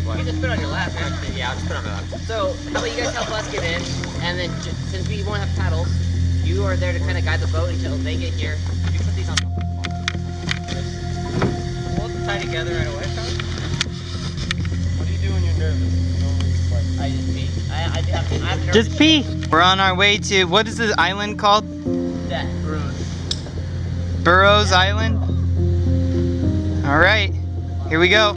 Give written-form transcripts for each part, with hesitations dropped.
You can just put it on your lap, actually. Yeah, I'll just put it on my lap. So, how about you guys help us get in, and then since we won't have paddles, you are there to kind of guide the boat until they get here. You put these on top of the ball. We'll tie together right away, Sean. What do you do when you're nervous? I just pee. I have nervous. Just pee. We're on our way to, what is this island called? Death. Burroughs Island. All right, here we go.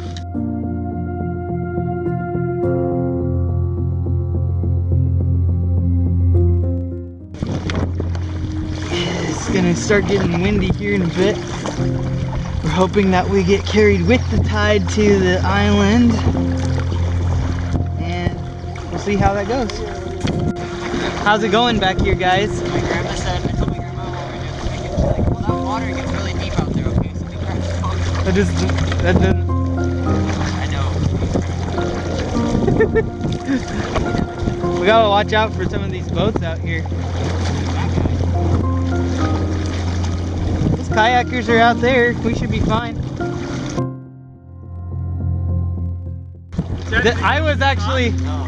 It's gonna start getting windy here in a bit. We're hoping that we get carried with the tide to the island, and we'll see how that goes. How's it going back here, guys? My grandma said, I told my grandma what we're doing. Like, well, that water gets really deep out there, okay? So we grab the boat. That doesn't. I know. We gotta watch out for some of these boats out here. Those kayakers are out there. We should be fine.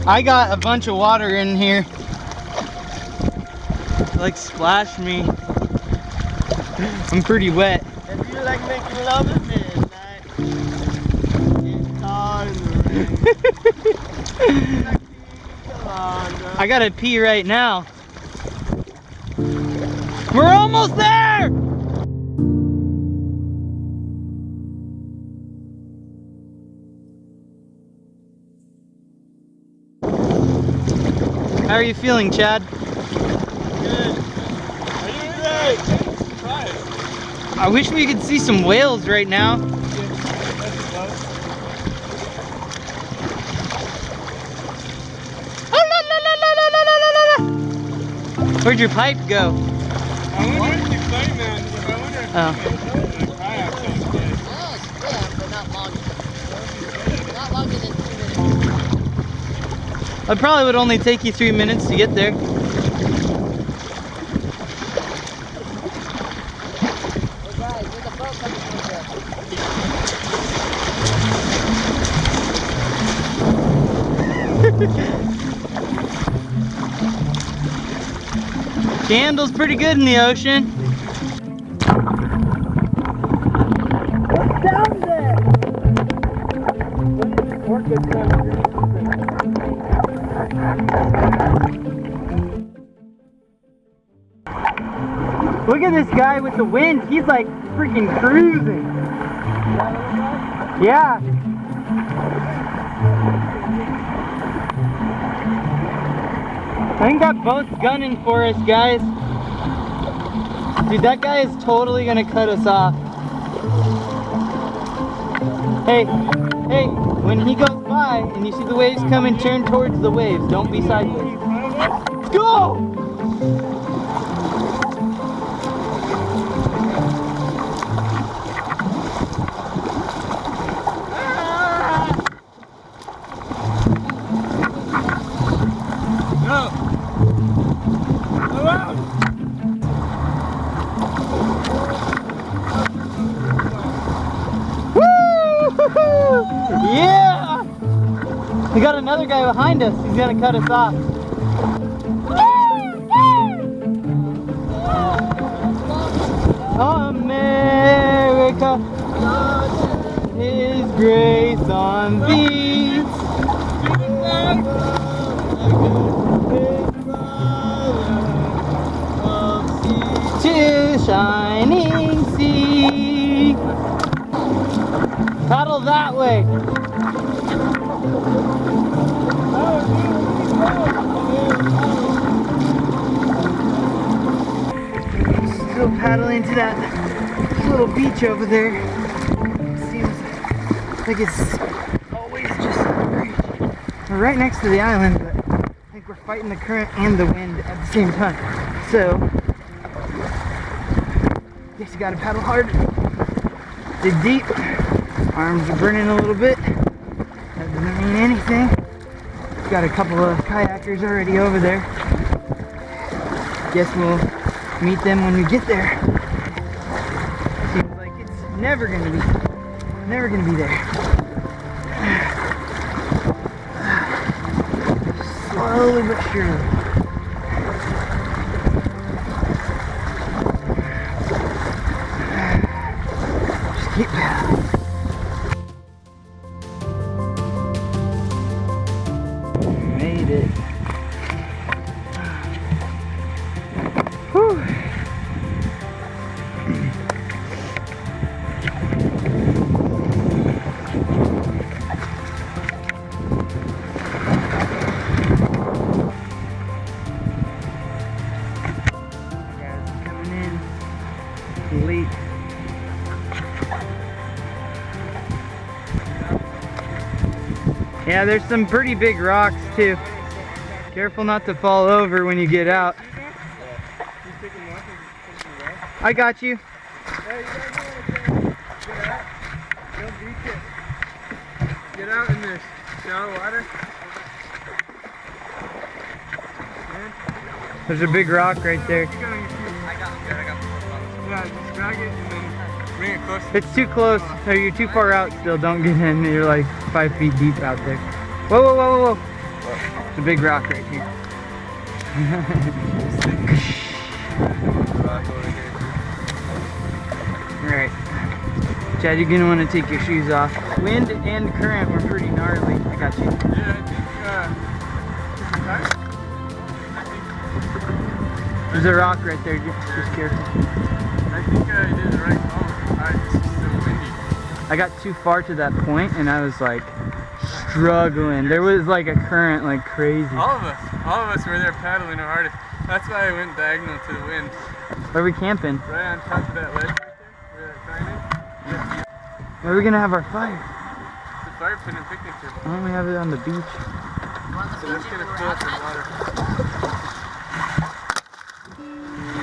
I got a bunch of water in here. Like splashed me. I'm pretty wet. If you like making love at midnight, it's hard in the rain. I gotta pee right now. We're almost there! How are you feeling, Chad? Good. Are you great? Surprise. I wish we could see some whales right now. Where'd your pipe go? I wonder if you play, man. I wonder if Oh. you can the kayak someday. Well, it's yeah, but not long. Not longer than 2 minutes. It probably would only take you 3 minutes to get there. Well, guys, there's a boat coming towards us. Candle's pretty good in the ocean. What's down there? Orchid country. Look at this guy with the wind. He's like freaking cruising. Yeah. I think that boat's gunning for us, guys. Dude, that guy is totally gonna cut us off. Hey, when he goes by and you see the waves coming, turn towards the waves. Don't be sideways. Let's go! Yeah! We got another guy behind us. He's gonna cut us off. America, His grace on thee. To shining sea. Paddle that way. Still paddling to that little beach over there. Seems like it's always just great. We're right next to the island, but I think we're fighting the current and the wind at the same time. So, guess you gotta paddle hard. Dig deep. Arms are burning a little bit. That doesn't mean anything. Got a couple of kayakers already over there. Guess we'll meet them when we get there. Seems like it's never gonna be there. slowly but surely. Just keep paddling. Made it. Whew. Guys, coming in late. Yeah, there's some pretty big rocks too. Careful not to fall over when you get out. I got you. Get out in this shallow water. There's a big rock right there. Yeah, just drag it and then bring it close. It's too close. So you're too far out still. Don't get in. You're like 5 feet deep out there. Whoa, whoa, whoa, whoa, whoa. It's a big rock right here. Alright. Chad, you're gonna want to take your shoes off. Wind and current were pretty gnarly. I got you. Yeah, There's a rock right there. Just careful. I think I did the right call. It's just so windy. I got too far to that point and I was like struggling. There was like a current like crazy. All of us were there paddling our hardest. That's why I went diagonal to the wind. Where are we camping? Right on top of that ledge right there, where that sign is. Where are we gonna have our fire? The fire pit and picnic table. Why don't we have it on the beach? So that's gonna fill up the water.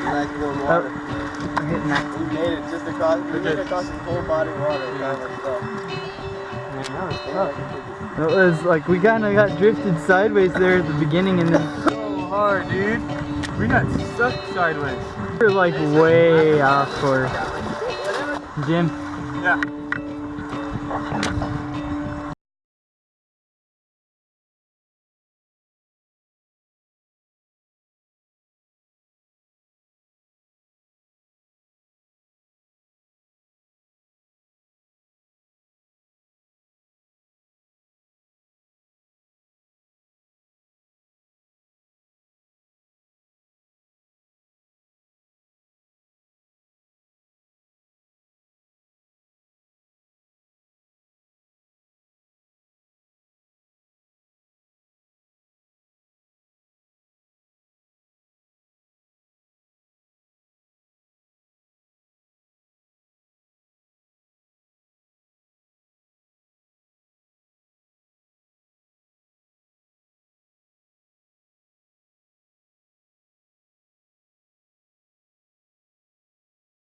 Nice warm Oh, water. we're hitting that. We made it just across. We made it across the whole body of water. Kind of stuff. That was tough. It was like we kind of got drifted sideways there at the beginning and then So hard, dude. We got stuck sideways. we were like way off course. Jim, Yeah.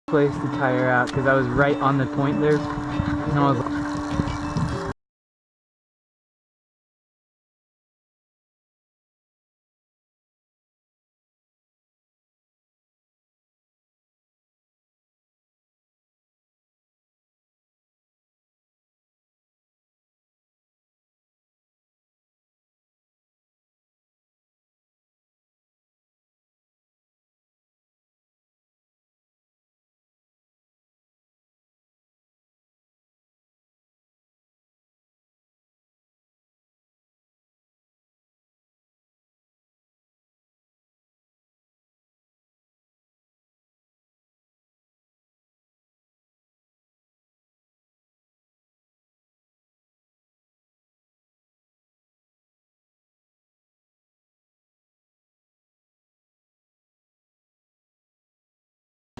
place to tire out because I was right on the point there. And I was like,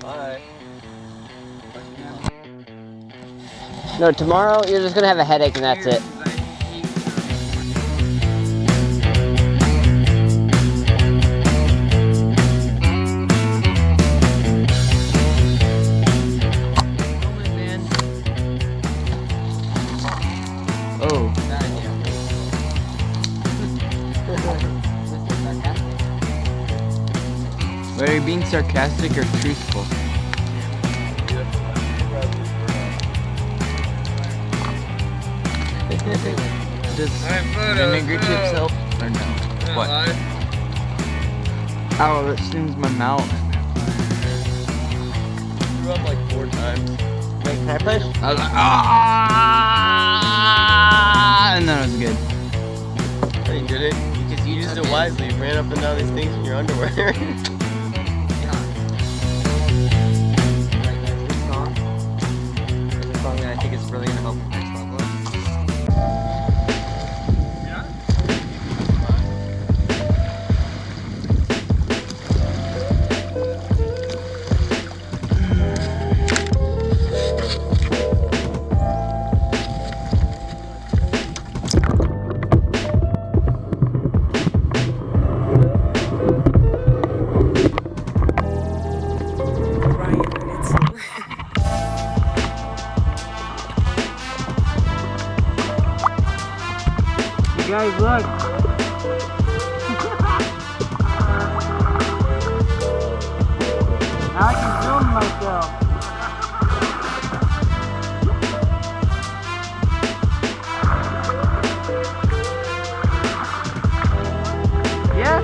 Bye. No, tomorrow you're just gonna have a headache and that's it. Oh. are you being sarcastic or truthful? Does Alright, photos, vinegar chips photos. help or no? What? Ow, that stings my mouth. Threw up like 4 times. Wait, can I push? I was like, ah! And then it was good. No, you didn't. Because you used it wisely. You ran up and down these things in your underwear. Song that I think is really gonna help next level. You guys, look. Now I can film myself. Yeah.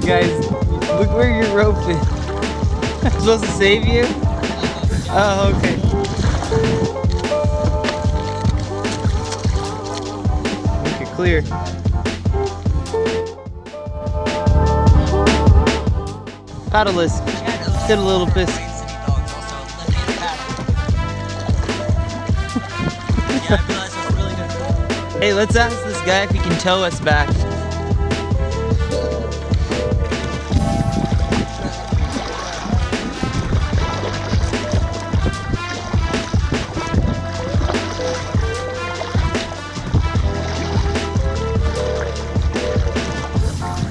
Guys, look where your rope is. I'm supposed to save you? Oh, okay. Make it clear. Paddleless. Get a little pissed. Hey, let's ask this guy if he can tow us back.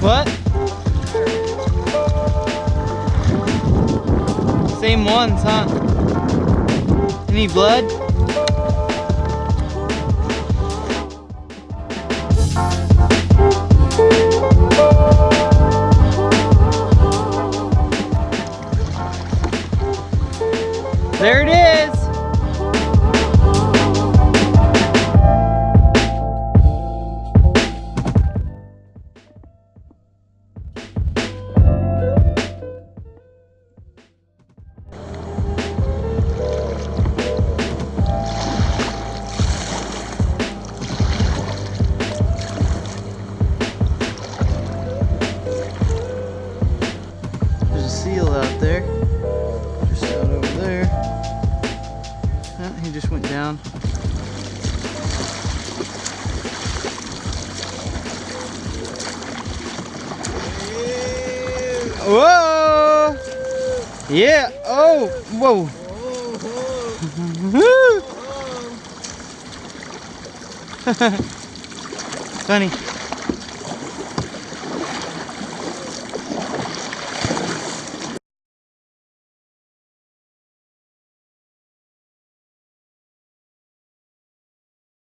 What? Same ones, huh? Any blood? There it is! There's a seal out there. Just out over there. Oh, he just went down. Whoa! Yeah! Oh! Whoa! Funny.